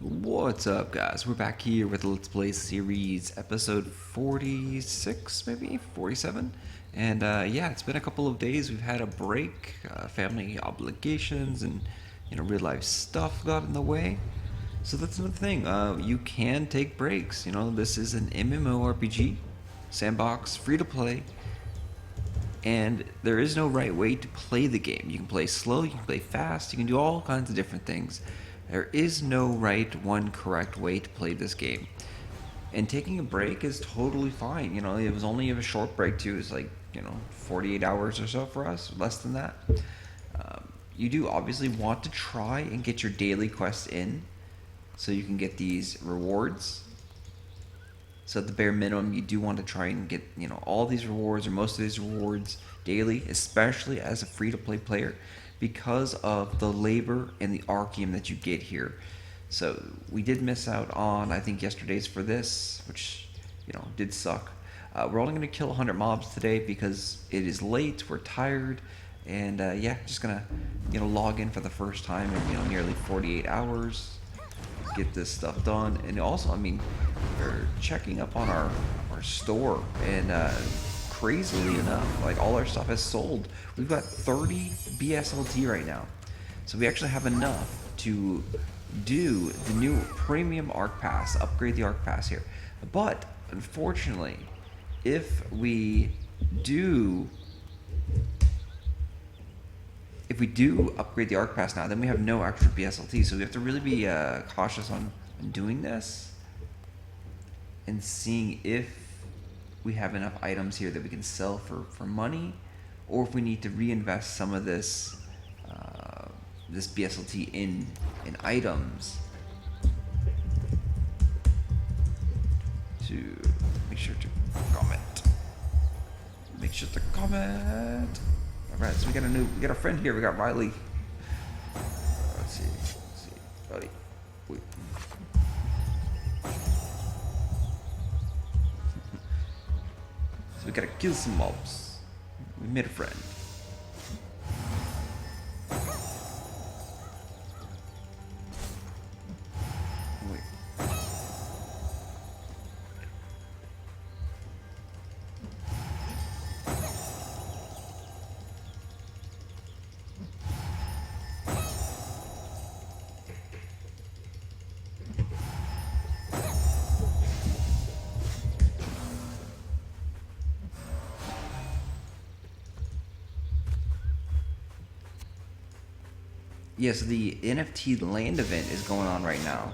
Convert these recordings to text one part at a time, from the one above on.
What's up, guys? We're back here with the Let's Play series, episode 46, maybe 47. And yeah, it's been a couple of days. We've had a break, family obligations, and real life stuff got in the way. So that's another thing. You can take breaks. This is an MMORPG, sandbox, free to play, and there is no right way to play the game. You can play slow, you can play fast, you can do all kinds of different things. There is no one correct way to play this game. And taking a break is totally fine. It was only a short break too. It's like, 48 hours or so for us, less than that. You do obviously want to try and get your daily quests in so you can get these rewards. So at the bare minimum, you do want to try and get, all these rewards or most of these rewards daily, especially as a free-to-play player, because of the labor and the Archeum that you get here. So we did miss out on, I think, yesterday's for this, which, did suck. We're only going to kill 100 mobs today because it is late, we're tired, and yeah, just going to, log in for the first time in, nearly 48 hours, get this stuff done. And also, we're checking up on our store, and crazily enough, like, all our stuff has sold. We've got 30 BSLT right now, so we actually have enough to do the new premium Arc Pass, upgrade the Arc Pass here. But unfortunately, if we do upgrade the Arc Pass now, then we have no extra BSLT, so we have to really be cautious on doing this and seeing if we have enough items here that we can sell for money, or if we need to reinvest some of this this BSLT in items to make sure to comment. Make sure to comment. All right, so we got a friend here. We got Riley. Let's see, buddy. Wait. So we gotta kill some mobs. We made a friend. Wait. Yeah, so the NFT land event is going on right now.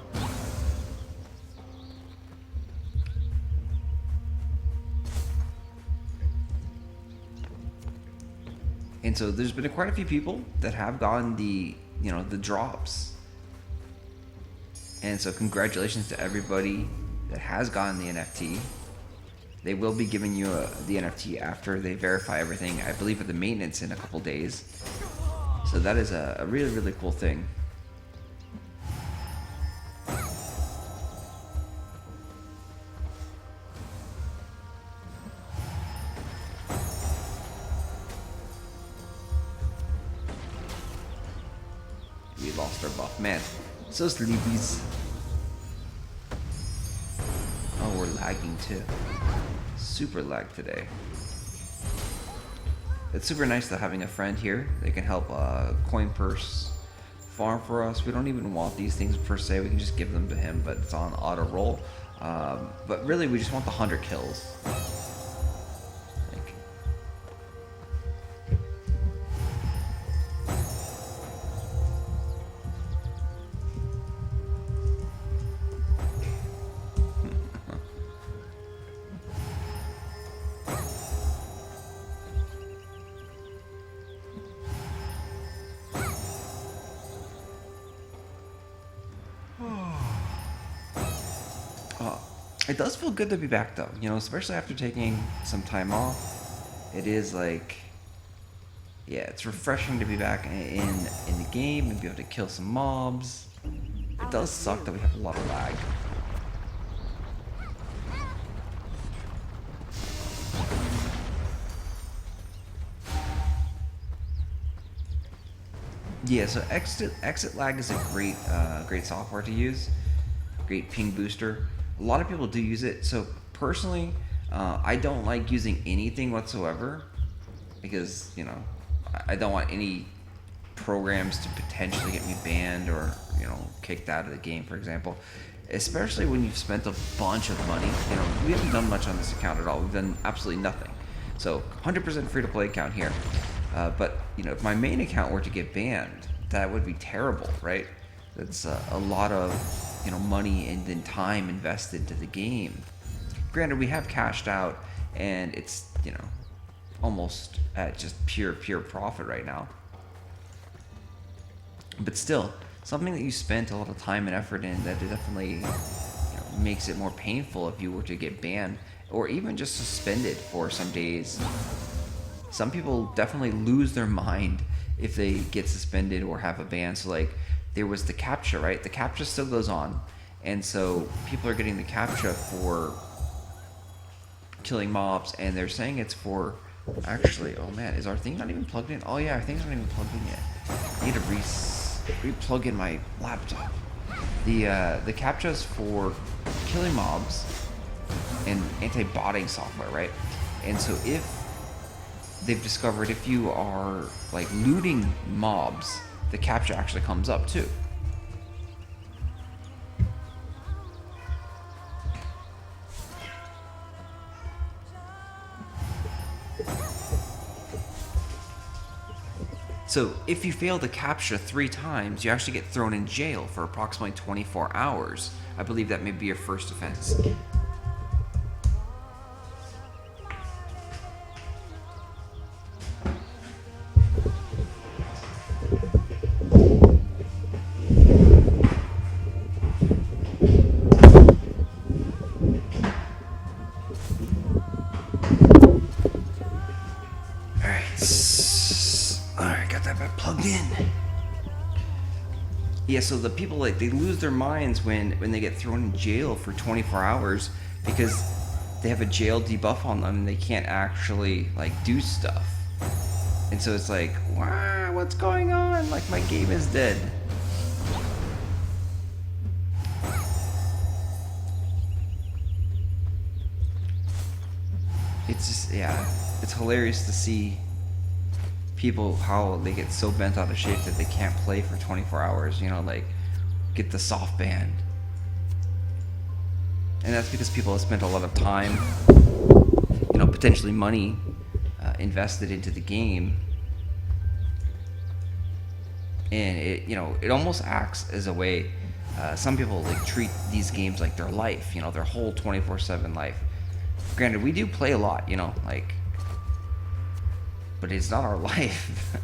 And so there's been quite a few people that have gotten the drops. And so congratulations to everybody that has gotten the NFT. They will be giving you the NFT after they verify everything, I believe, at the maintenance in a couple days. So that is a really, really cool thing. We lost our buff. Man, so sleepies. Oh, we're lagging too. Super lag today. It's super nice though, having a friend here that can help coin purse farm for us. We don't even want these things per se, we can just give them to him, but it's on auto roll. But really we just want the 100 kills. It does feel good to be back though, especially after taking some time off. It is like, yeah, it's refreshing to be back in the game and be able to kill some mobs. It does suck that we have a lot of lag. Yeah, so exit lag is a great software to use. great ping booster. A lot of people do use it. So personally, I don't like using anything whatsoever because, you know, I don't want any programs to potentially get me banned or, you know, kicked out of the game, for example. Especially when you've spent a bunch of money. You know, we haven't done much on this account at all. We've done absolutely nothing. So 100% free-to-play account here. But, you know, if my main account were to get banned, that would be terrible, right? That's a lot of, you know, money and then time invested to the game. Granted, we have cashed out, and it's, you know, almost at just pure profit right now. But still, something that you spent a lot of time and effort in, that definitely, you know, makes it more painful if you were to get banned or even just suspended for some days. Some people definitely lose their mind if they get suspended or have a ban. So like, there was the CAPTCHA, right? The CAPTCHA still goes on, and so people are getting the CAPTCHA for killing mobs, and they're saying it's for, actually, oh man, is our thing not even plugged in? Oh yeah, our thing's not even plugged in yet. I need to re-plug in my laptop. The CAPTCHA is for killing mobs and anti-botting software, right? And so if they've discovered if you are like looting mobs, the CAPTCHA actually comes up too. So if you fail the CAPTCHA 3 times, you actually get thrown in jail for approximately 24 hours. I believe that may be your first offense. Plugged in. Yeah, so the people, like, they lose their minds when they get thrown in jail for 24 hours because they have a jail debuff on them and they can't actually like do stuff. And so it's like, wow, what's going on? Like, my game is dead. It's just, yeah, it's hilarious to see people, how they get so bent out of shape that they can't play for 24 hours, you know, like, get the soft band. And that's because people have spent a lot of time, you know, potentially money invested into the game. And it, you know, it almost acts as a way, some people like treat these games like their life, you know, their whole 24/7 life. Granted, we do play a lot, you know, like, but it's not our life.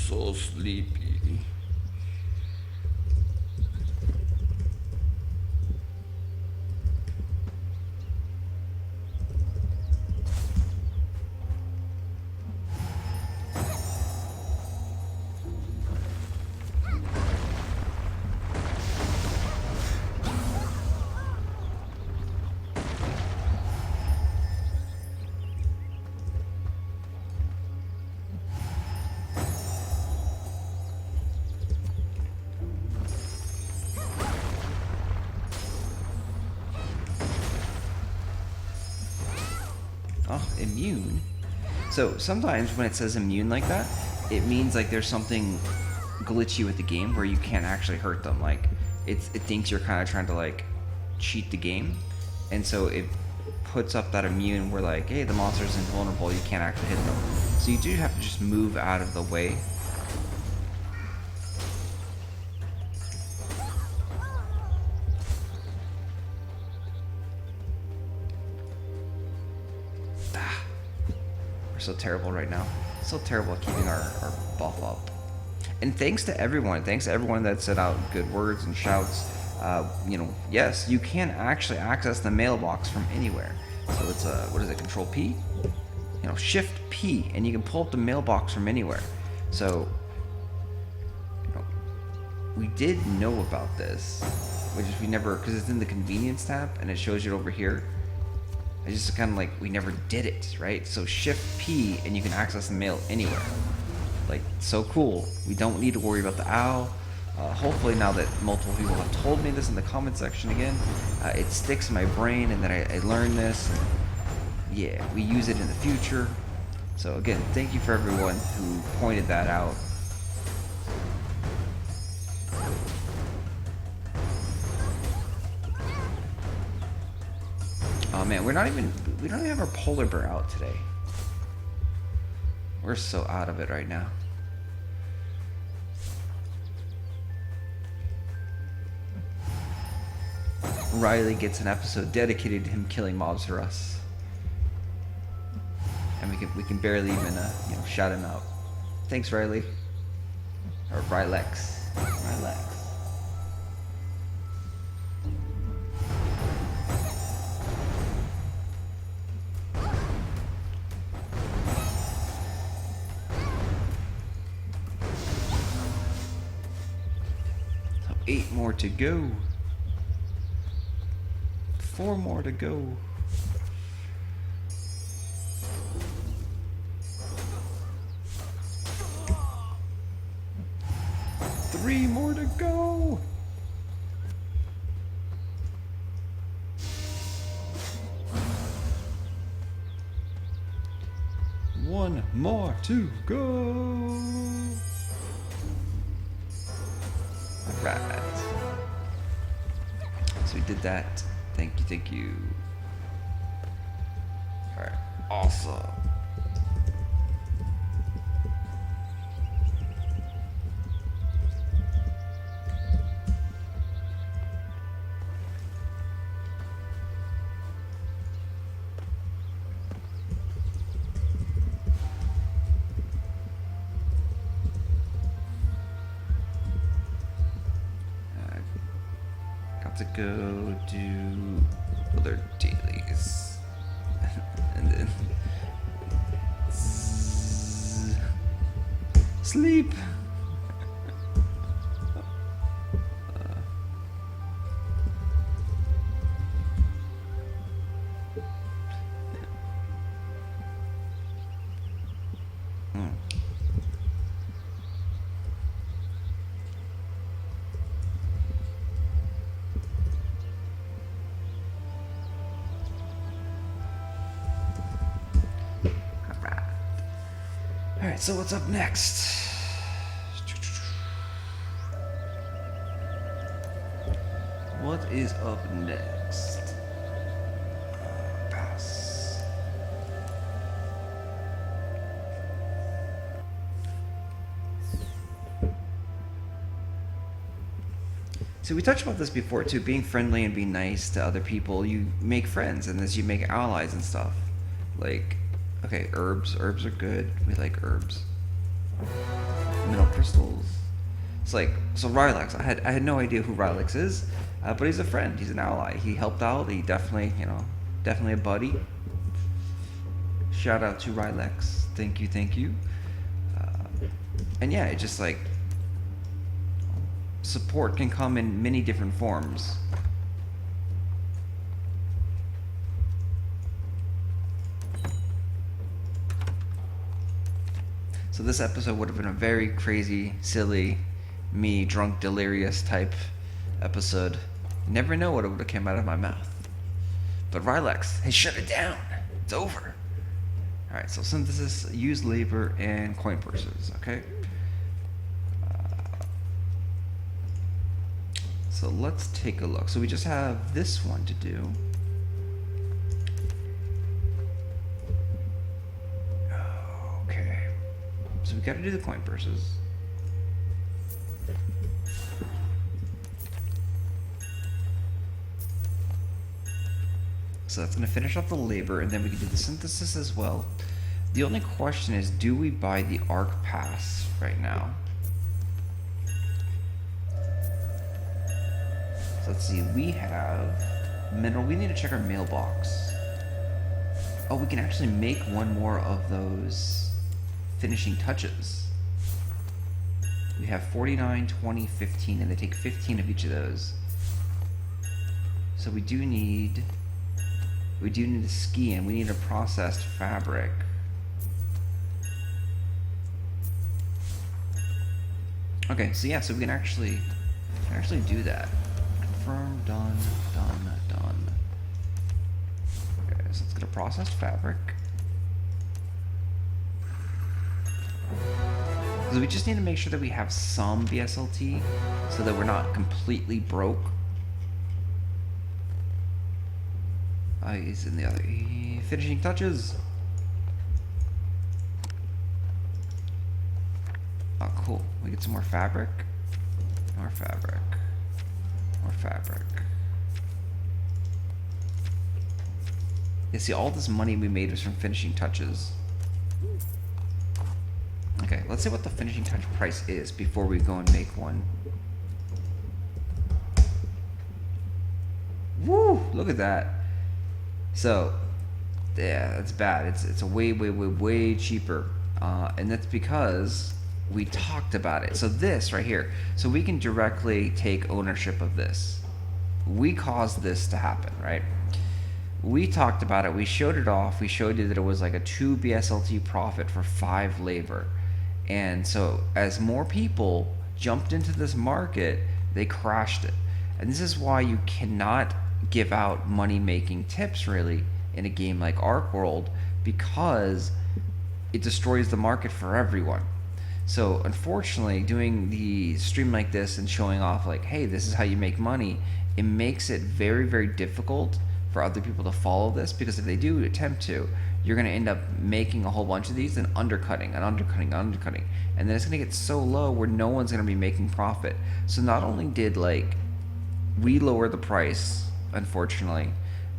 So sleepy. Oh, immune. So sometimes when it says immune like that, it means like there's something glitchy with the game where you can't actually hurt them. Like, it thinks you're kind of trying to like cheat the game, and so it puts up that immune where like, hey, the monster's invulnerable, you can't actually hit them. So you do have to just move out of the way. so terrible right now. So terrible at keeping our buff up. And thanks to everyone. Thanks to everyone that sent out good words and shouts. You know, yes, you can actually access the mailbox from anywhere. So it's what is it? Control P? You know, Shift P, and you can pull up the mailbox from anywhere. So, you know, we did know about this, which is we never, because it's in the convenience tab and it shows you over here. It's just kind of like we never did it, right? So Shift P, and you can access the mail anywhere. Like, so cool. We don't need to worry about the owl. Hopefully now that multiple people have told me this in the comment section again, it sticks in my brain, and then I learn this. And yeah, we use it in the future. So again, thank you for everyone who pointed that out. Oh man, we don't even have our polar bear out today. We're so out of it right now. Riley gets an episode dedicated to him killing mobs for us, and we can barely even you know, shout him out. Thanks, Riley, or Rylex. So 8 more to go. 4 more to go. Three more to go. One more to go. All right. So we did that. Thank you. Alright, awesome. Got to go do other dailies. And then sleep. Alright, so what's up next? What is up next? Pass. So we touched about this before too, being friendly and being nice to other people. You make friends, and as you make allies and stuff. Like, okay, herbs are good. We like herbs. Mineral crystals. It's like, so Rylex, I had no idea who Rylex is, but he's a friend. He's an ally. He helped out. He definitely, you know, definitely a buddy. Shout out to Rylex. Thank you. And yeah, it just like, support can come in many different forms. So this episode would have been a very crazy, silly, me drunk, delirious type episode. You never know what would have came out of my mouth. But Rylex, hey, shut it down. It's over. All right, so synthesis, use labor, and coin purses. Okay. So let's take a look. So we just have this one to do. Okay. So we got to do the coin purses. So that's going to finish off the labor, and then we can do the synthesis as well. The only question is, do we buy the Arc Pass right now? So let's see, we have mineral. We need to check our mailbox. Oh, we can actually make one more of those finishing touches. We have 49, 20, 15, and they take 15 of each of those. So we do need a ski, and we need a processed fabric. Okay, so yeah, so we can actually do that. Confirm, done. Okay, so let's get a processed fabric. Because we just need to make sure that we have some BSLT so that we're not completely broke. He's in the other finishing touches. Oh, cool. We get some more fabric. More fabric. More fabric. Yeah, see, all this money we made was from finishing touches. Okay, let's see what the finishing touch price is before we go and make one. Woo! Look at that. So, yeah, that's bad. It's a way cheaper. And that's because we talked about it. So this right here, so we can directly take ownership of this. We caused this to happen, right? We talked about it. We showed it off. We showed you that it was like a 2 BSLT profit for 5 labor. And so as more people jumped into this market, they crashed it. And this is why you cannot give out money-making tips really in a game like Archeworld, because it destroys the market for everyone. So unfortunately, doing the stream like this and showing off like, hey, this is how you make money, it makes it very difficult for other people to follow this, because if they do attempt to, you're going to end up making a whole bunch of these and undercutting, and then it's going to get so low where no one's going to be making profit. So not only did like we lower the price, unfortunately,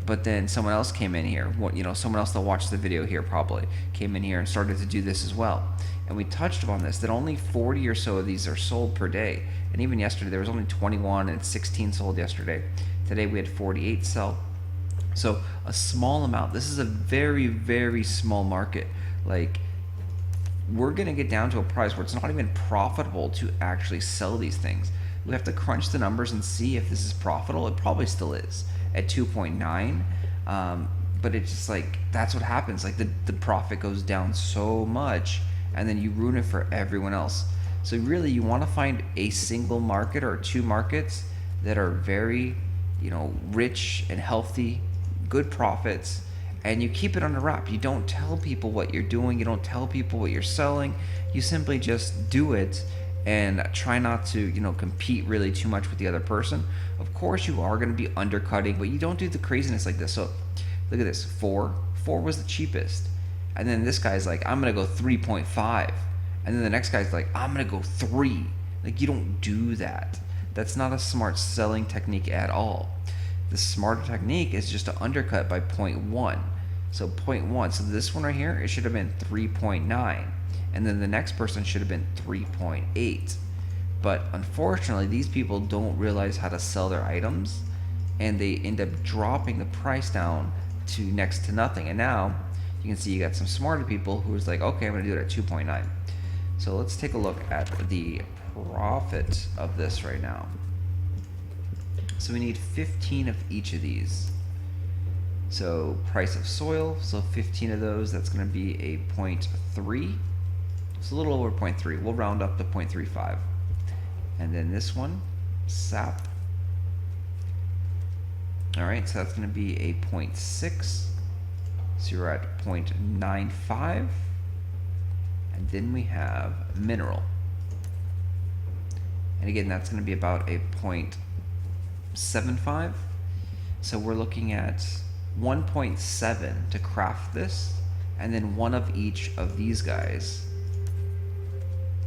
but then someone else came in here, someone else that watched the video here probably came in here and started to do this as well. And we touched upon this, that only 40 or so of these are sold per day. And even yesterday there was only 21 and 16 sold yesterday. Today we had 48 sell. So a small amount. This is a very small market. Like, we're gonna get down to a price where it's not even profitable to actually sell these things. We have to crunch the numbers and see if this is profitable. It probably still is at 2.9, but it's just like, that's what happens. Like the profit goes down so much, and then you ruin it for everyone else. So really, you want to find a single market or 2 markets that are very, rich and healthy, good profits, and you keep it under wrap. You don't tell people what you're doing. You don't tell people what you're selling. You simply just do it and try not to, compete really too much with the other person. Of course, you are going to be undercutting, but you don't do the craziness like this. So look at this. 4 was the cheapest. And then this guy's like, I'm going to go 3.5. And then the next guy's like, I'm going to go 3. Like, you don't do that. That's not a smart selling technique at all. The smarter technique is just to undercut by 0.1. So 0.1. So this one right here, it should have been 3.9. And then the next person should have been 3.8. But unfortunately, these people don't realize how to sell their items, and they end up dropping the price down to next to nothing. And now you can see you got some smarter people who's like, okay, I'm going to do it at 2.9. So let's take a look at the profit of this right now. So we need 15 of each of these. So price of soil, so 15 of those, that's going to be a 0.3. It's a little over 0.3. We'll round up to 0.35. And then this one, sap. All right, so that's going to be a 0.6. So you're at 0.95. And then we have mineral. And again, that's going to be about a 0.75. So we're looking at 1.7 to craft this, and then 1 of each of these guys.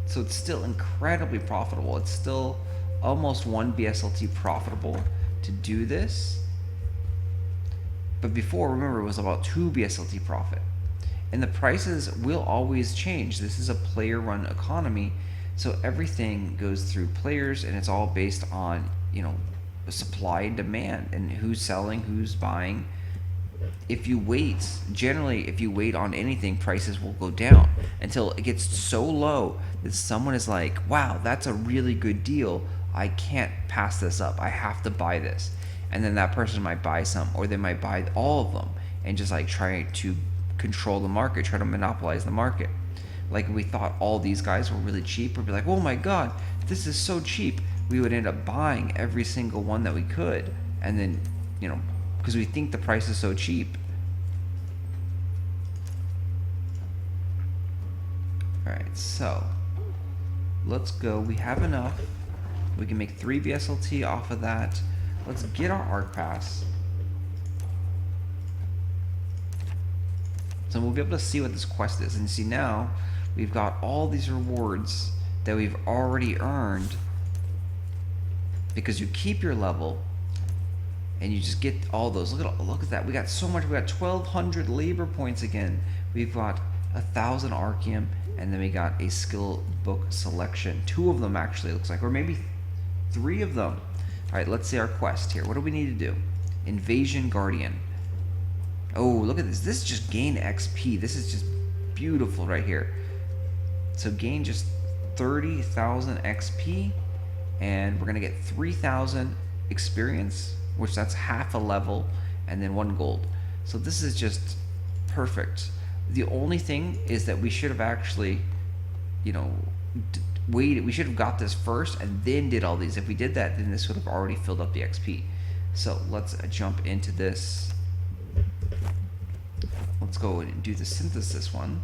So it's still incredibly profitable. It's still almost 1 BSLT profitable to do this. But before, remember, it was about 2 BSLT profit. And the prices will always change. This is a player-run economy, so everything goes through players, and it's all based on, you know, supply and demand, and who's selling, who's buying. If you wait, generally, if you wait on anything, prices will go down until it gets so low that someone is like, wow, that's a really good deal. I can't pass this up. I have to buy this. And then that person might buy some, or they might buy all of them and just like try to control the market, try to monopolize the market. Like if we thought all these guys were really cheap, we'd be like, oh my god, this is so cheap. We would end up buying every single one that we could. And then, you know, because we think the price is so cheap. Alright, so let's go. We have enough. We can make 3 VSLT off of that. Let's get our Arc Pass. So we'll be able to see what this quest is. And see, now we've got all these rewards that we've already earned because you keep your level and you just get all those. Look at that. We got so much. We got 1,200 labor points again. We've got 1,000 Archeum, and then we got a skill book selection. 2 of them actually, it looks like, or maybe 3 of them. All right, let's see our quest here. What do we need to do? Invasion Guardian. Oh, look at this. This is just gain XP. This is just beautiful right here. So gain just 30,000 XP, and we're gonna get 3,000 experience, which that's half a level, and then 1 gold. So this is just perfect. The only thing is that we should have actually, you know, waited. We should have got this first and then did all these. If we did that, then this would have already filled up the XP. So let's jump into this. Let's go and do the synthesis one.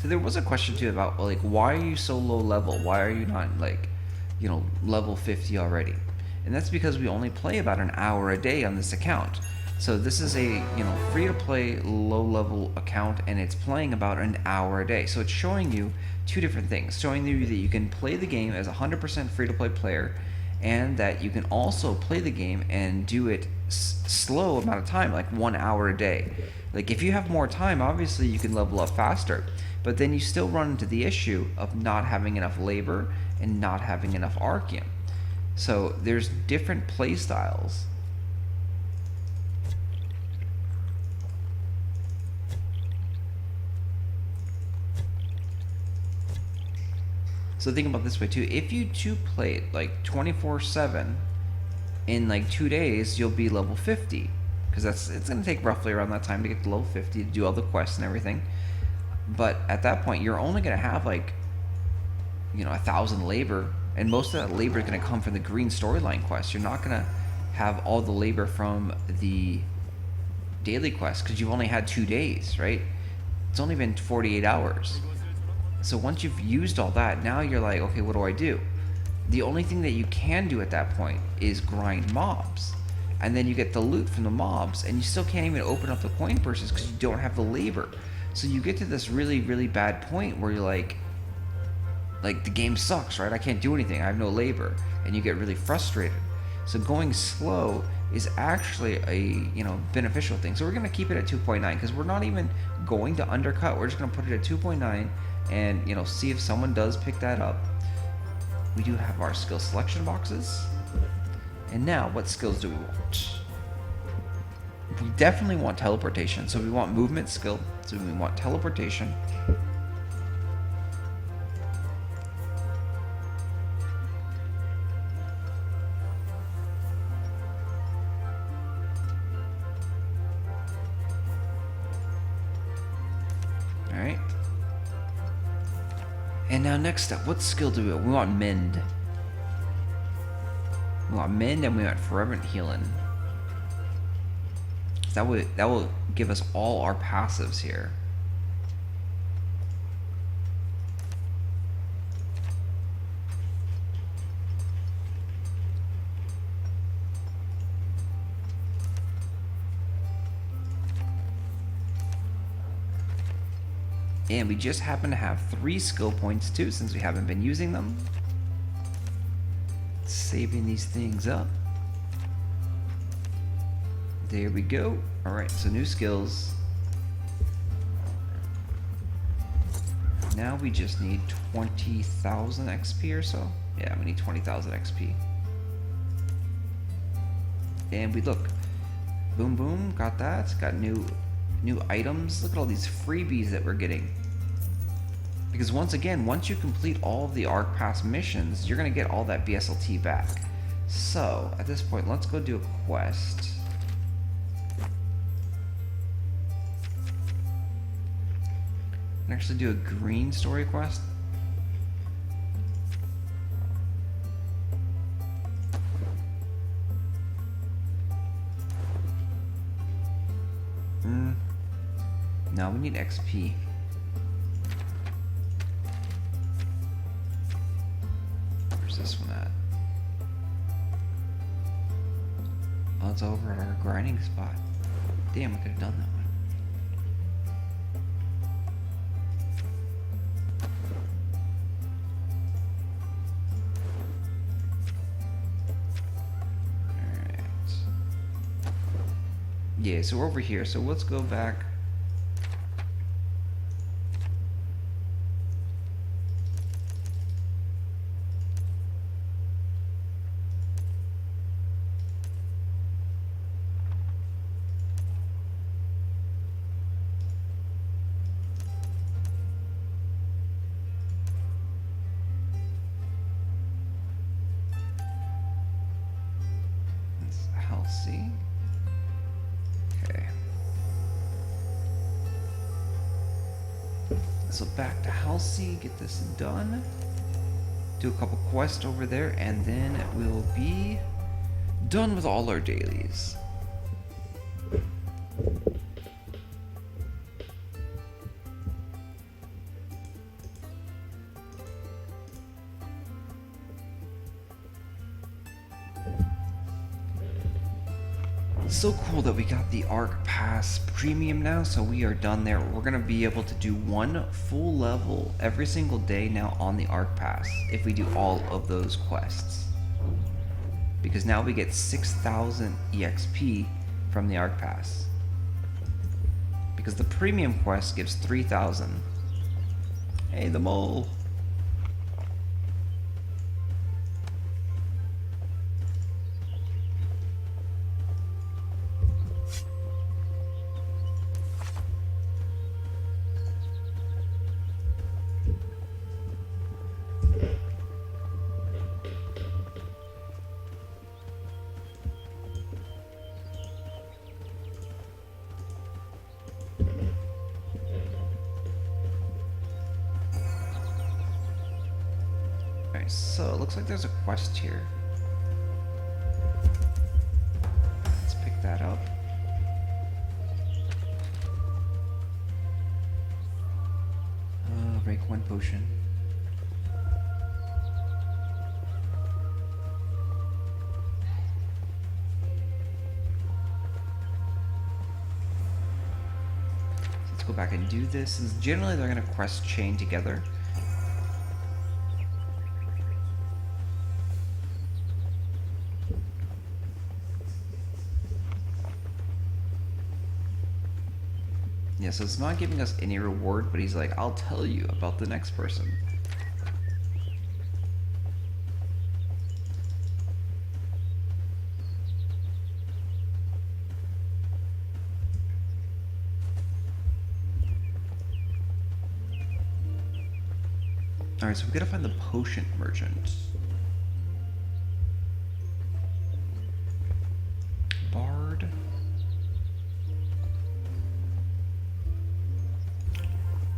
So there was a question too about, like, why are you so low level? Why are you not, like, you know, level 50 already? And that's because we only play about an hour a day on this account. So this is a, you know, free to play low level account, and it's playing about an hour a day. So it's showing you 2 different things, showing you that you can play the game as a 100% free to play player, and that you can also play the game and do it slow amount of time, like 1 hour a day. Like if you have more time, obviously you can level up faster, but then you still run into the issue of not having enough labor and not having enough Archeum. So there's different play styles. So think about it this way too. If you play it like 24/7, in like 2 days you'll be level 50, because it's gonna take roughly around that time to get to level 50 to do all the quests and everything. But at that point, you're only gonna have like, you know, 1,000 labor, and most of that labor is gonna come from the green storyline quest. You're not gonna have all the labor from the daily quest because you've only had 2 days, right? It's only been 48 hours. So once you've used all that, now you're like, okay, what do I do? The only thing that you can do at that point is grind mobs, and then you get the loot from the mobs, and you still can't even open up the coin purses because you don't have the labor. So you get to this really, really bad point where you're like the game sucks, right? I can't do anything. I have no labor, and you get really frustrated. So going slow is actually a, you know, beneficial thing. So we're gonna keep it at 2.9 because we're not even going to undercut. We're just gonna put it at 2.9 and, you know, see if someone does pick that up. We do have our skill selection boxes. And now, what skills do we want? We definitely want teleportation. So we want movement skill. So we want teleportation. Alright. And now next up, what skill do we want? We want mend. We want mend, and we want fervent healing. That will give us all our passives here. And we just happen to have 3 skill points too, since we haven't been using them. Saving these things up. There we go. Alright, so new skills. Now we just need 20,000 XP or so. Yeah, we need 20,000 XP. And we look. Boom, boom, got that. Got new items. Look at all these freebies that we're getting. Because once again, once you complete all of the Arc Pass missions, you're going to get all that BSLT back. So, at this point, let's go do a quest. And actually do a green story quest. No, we need XP. Where's this one at? Oh, it's over at our grinding spot. Damn, we could have done that one. Yeah, so we're over here. So let's go back. It's Halsey. Okay. So back to Halsey, get this done. Do a couple quests over there, and then we'll be done with all our dailies. So cool that we got the Arc Pass Premium now, so we are done there. We're gonna be able to do 1 full level every single day now on the Arc Pass if we do all of those quests. Because now we get 6,000 EXP from the Arc Pass. Because the Premium quest gives 3,000. Hey, the mole. Alright, so it looks like there's a quest here. Let's pick that up. Break 1 potion. Let's go back and do this, since generally they're going to quest chain together. Yeah, so it's not giving us any reward, but he's like, I'll tell you about the next person. Alright, so we gotta find the potion merchant. Bard.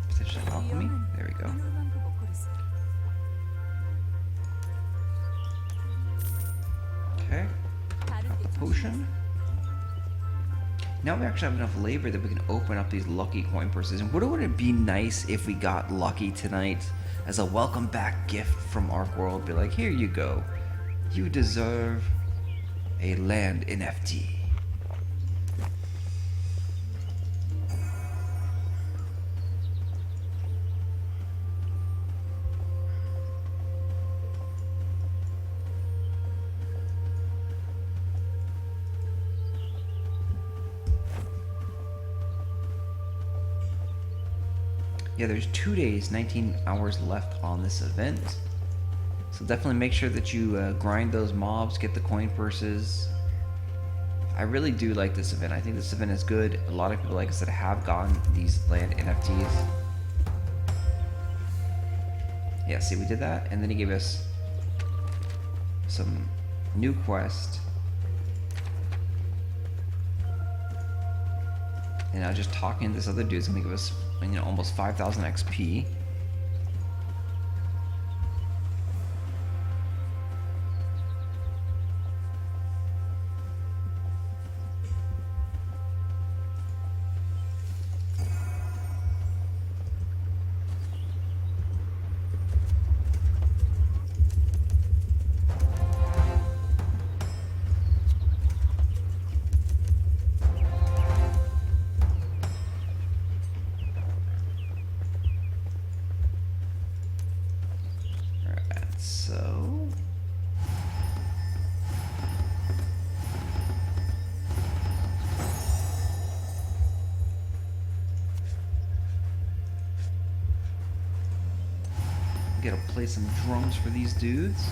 Potentially alchemy. There we go. Okay. Got the potion. Now we actually have enough labor that we can open up these lucky coin purses. And wouldn't it be nice if we got lucky tonight as a welcome back gift from Archeworld? Be like, here you go. You deserve a land NFT. Yeah, there's 2 days, 19 hours left on this event. So definitely make sure that you grind those mobs, get the coin purses. I really do like this event. I think this event is good. A lot of people, like I said, have gotten these land NFTs. Yeah, see, we did that, and then he gave us some new quest. And now just talking to this other dude's gonna give us, you know, almost 5,000 XP. So we gotta play some drums for these dudes.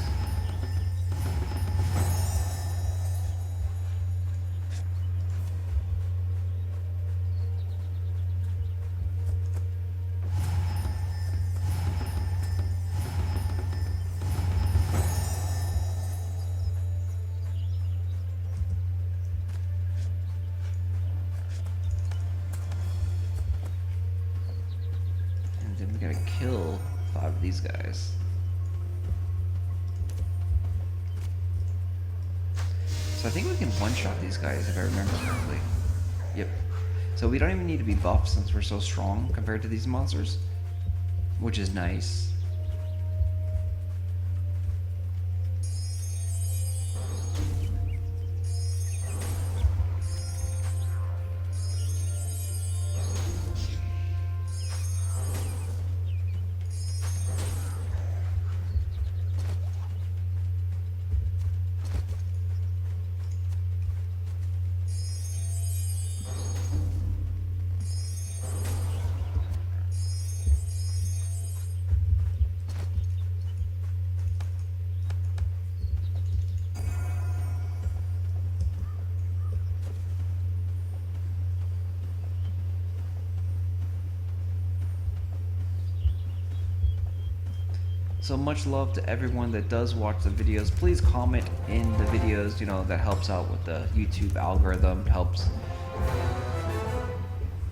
We gotta kill 5 of these guys. So I think we can one-shot these guys if I remember correctly. Yep. So we don't even need to be buffed since we're so strong compared to these monsters, which is nice. So much love to everyone that does watch the videos. Please comment in the videos, you know, that helps out with the YouTube algorithm, helps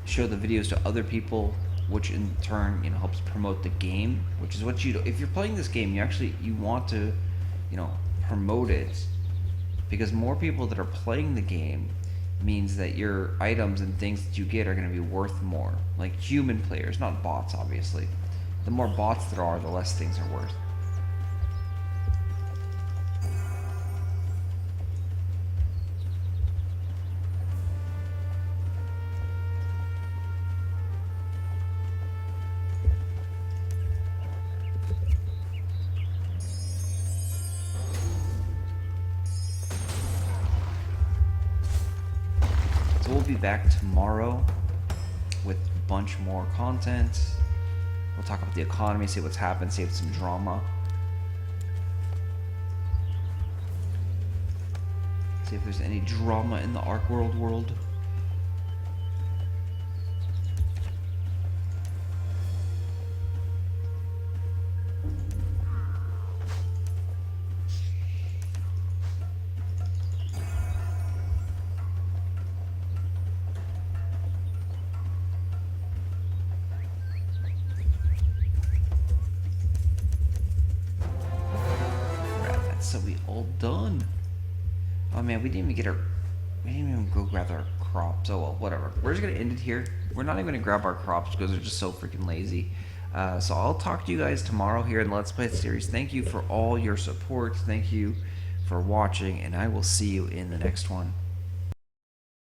show the videos to other people, which in turn, you know, helps promote the game, which is what you do. If you're playing this game, you want to, you know, promote it, because more people that are playing the game means that your items and things that you get are going to be worth more. Like human players, not bots, obviously. The more bots there are, the less things are worth. So we'll be back tomorrow with a bunch more content. We'll talk about the economy, see what's happened, see if some drama. See if there's any drama in the Archeworld world. So we all done. Oh man, we didn't even go grab our crops. Oh well, whatever. We're just gonna end it here. We're not even gonna grab our crops because they're just so freaking lazy. So I'll talk to you guys tomorrow here in the Let's Play series. Thank you for all your support. Thank you for watching, and I will see you in the next one.